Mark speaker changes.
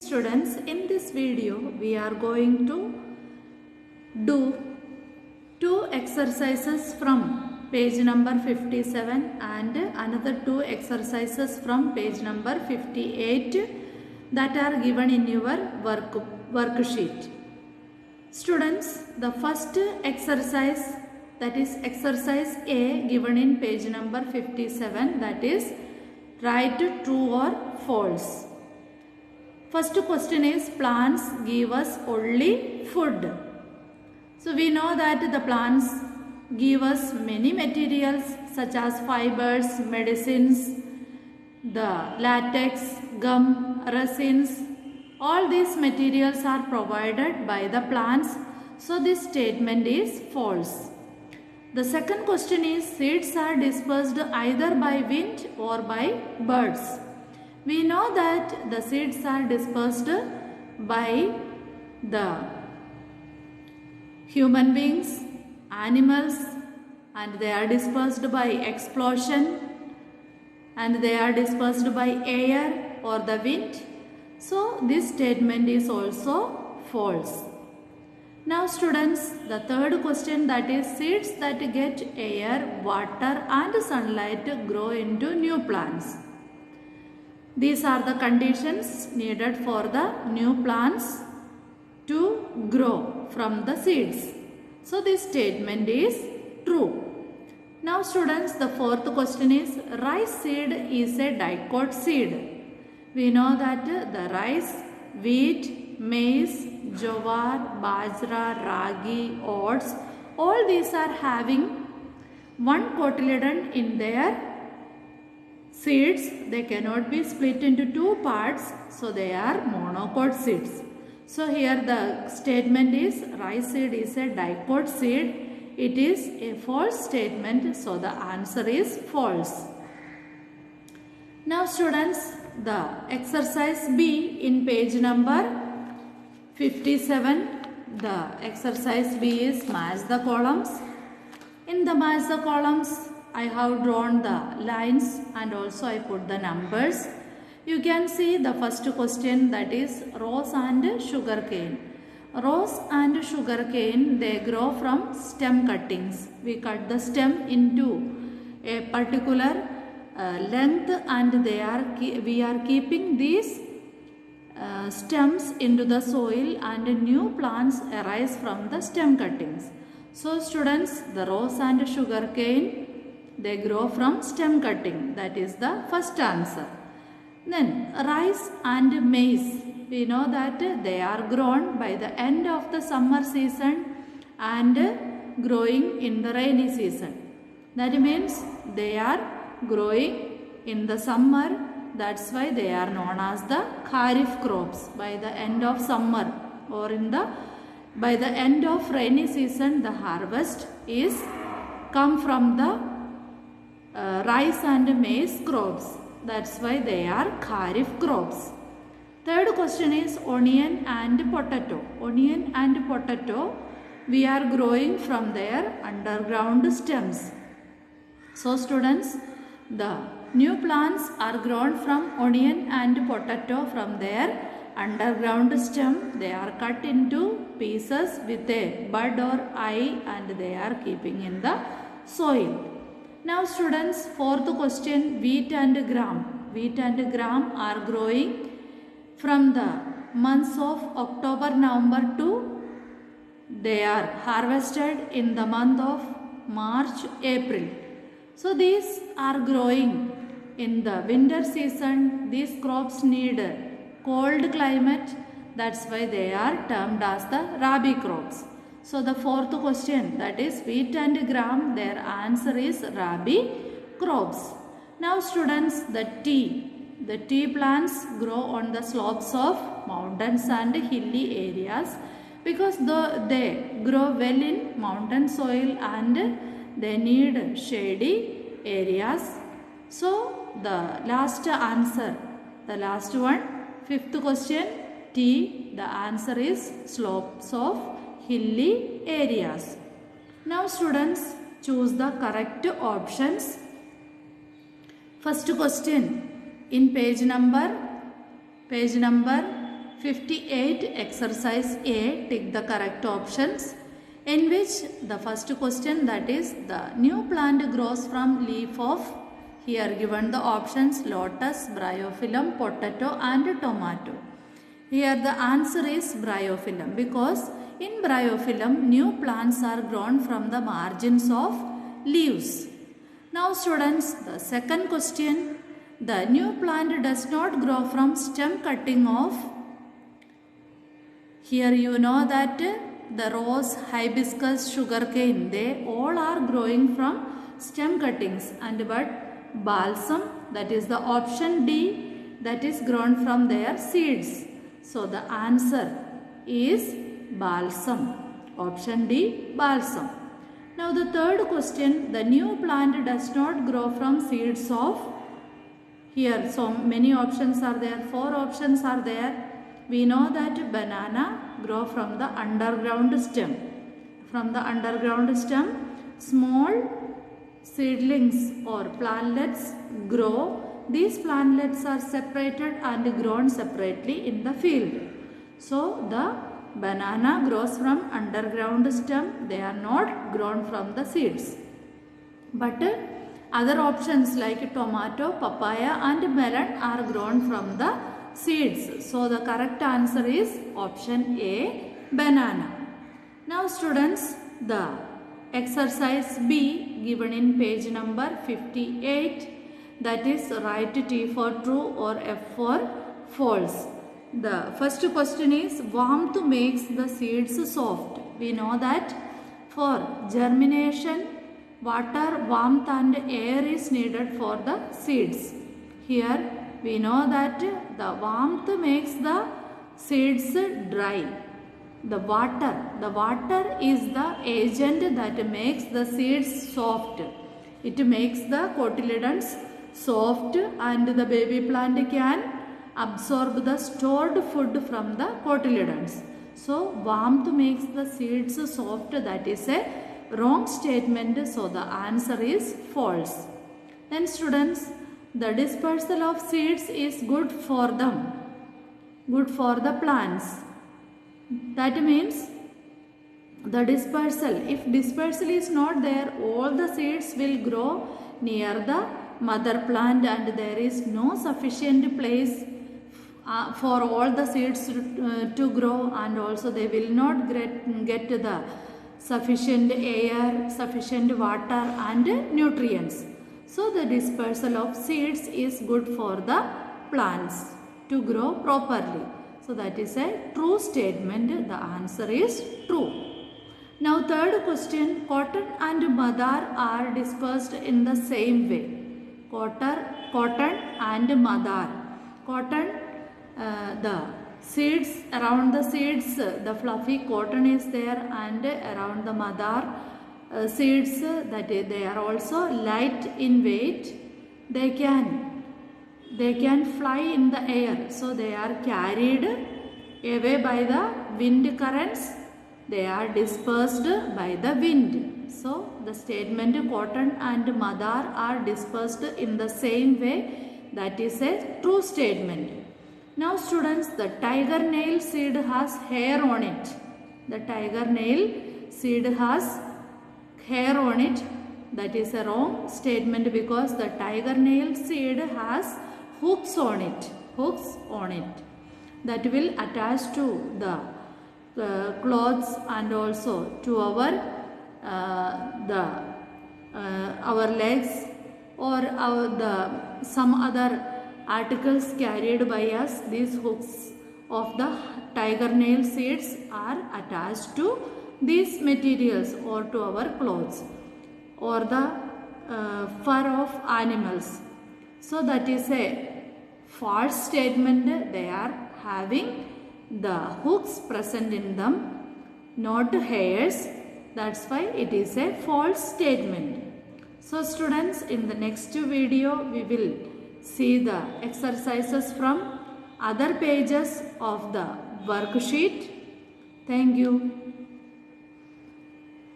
Speaker 1: Students, in this video we are going to do two exercises from page number 57 and another two exercises from page number 58 that are given in your worksheet. Students, the first exercise, that is exercise A, given in page number 57, that is write true or false. First question is, plants give us only food. So we know that the plants give us many materials such as fibers, medicines, the latex, gum, resins. All these materials are provided by the plants. So this statement is false. The second question is, seeds are dispersed either by wind or by birds. We know that the seeds are dispersed by the human beings, animals, and they are dispersed by explosion, and they are dispersed by air or the wind. So this statement is also false. Now students, the third question, that is seeds that get air, water and sunlight grow into new plants. These are the conditions needed for the new plants to grow from the seeds. So this statement is true. Now students, the fourth question is, rice seed is a dicot seed. We know that the rice, wheat, maize, jowar, bajra, ragi, oats, all these are having one cotyledon in their seeds. They cannot be split into two parts, so they are monocot seeds. So here the statement is, rice seed is a dicot seed. It is a false statement, so the answer is false. Now students, the exercise B in page number 57, the exercise B is match the columns. In the match the columns, I have drawn the lines and also I put the numbers. You can see the first question, that is rose and sugarcane. Rose and sugarcane, they grow from stem cuttings. We cut the stem into a particular length and we are keeping these stems into the soil and new plants arise from the stem cuttings. So students, the rose and sugarcane, they grow from stem cutting. That is the first answer. Then rice and maize, we know that they are grown by the end of the summer season and growing in the rainy season. That means they are growing in the summer. That's why they are known as the kharif crops. By the end of summer or by the end of rainy season, the harvest is come from the rice and maize crops. That's why they are kharif crops. Third question is onion and potato. Onion and potato, we are growing from their underground stems. So students, the new plants are grown from onion and potato from their underground stem. They are cut into pieces with a bud or eye and they are keeping in the soil. Now students, fourth question, wheat and gram. Wheat and gram are growing from the months of October, November to they are harvested in the month of March, April. So these are growing in the winter season. These crops need cold climate. That's why they are termed as the rabi crops. So the fourth question, that is wheat and gram, their answer is rabi crops. Now students, the tea plants grow on the slopes of mountains and hilly areas because they grow well in mountain soil and they need shady areas. So the last answer, the last one, fifth question, tea, the answer is slopes of hilly areas. Now students, choose the correct options. First question in page number 58 exercise A, tick the correct options, in which the first question, that is the new plant grows from leaf of, here given the options lotus, bryophyllum, potato and tomato. Here the answer is bryophyllum, because in bryophyllum new plants are grown from the margins of leaves. Now students, the second question, the new plant does not grow from stem cutting of, here you know that the rose, hibiscus, sugarcane, they all are growing from stem cuttings, and but balsam, that is the option D, that is grown from their seeds. So the answer is balsam, option D, balsam. Now the third question, the new plant does not grow from seeds of, here so many options are there, 4 options are there. We know that banana grow from the underground stem. From the underground stem, small seedlings or plantlets grow. These plantlets are separated and grown separately in the field. So the banana grows from underground stem. They are not grown from the seeds. But other options like tomato, papaya and melon are grown from the seeds. So the correct answer is option A, banana. Now students, the exercise B given in page number 58, that is write T for true or F for false. The first question is, warmth makes the seeds soft. We know that for germination, water, warmth and air is needed for the seeds. Here we know that the warmth makes the seeds dry. The water is the agent that makes the seeds soft. It makes the cotyledons soft and the baby plant can absorb the stored food from the cotyledons. So warmth makes the seeds soft, that is a wrong statement. So the answer is false. Then students, the dispersal of seeds is good for them, good for the plants. That means the dispersal, if dispersal is not there, all the seeds will grow near the mother plant and there is no sufficient place for all the seeds to grow, and also they will not get the sufficient air, sufficient water and nutrients. So the dispersal of seeds is good for the plants to grow properly. So that is a true statement. The answer is true. Now third question, cotton and madar are dispersed in the same way. Cotton and madar. Cotton, the seeds, around the seeds the fluffy cotton is there, and around the madar seeds, that they are also light in weight. They can fly in the air, so they are carried away by the wind currents. They are dispersed by the wind. So the statement cotton and madar are dispersed in the same way, that is a true statement. Now students, the tiger nail seed has hair on it. The tiger nail seed has hair on it. That is a wrong statement, because the tiger nail seed has hooks on it. Hooks on it that will attach to the clothes and also to our legs or some other articles carried by us. These hooks of the tiger nail seeds are attached to these materials or to our clothes or the fur of animals. So that is a false statement. They are having the hooks present in them, not hairs. That's why it is a false statement. So students, in the next video we will see the exercises from other pages of the worksheet. Thank you.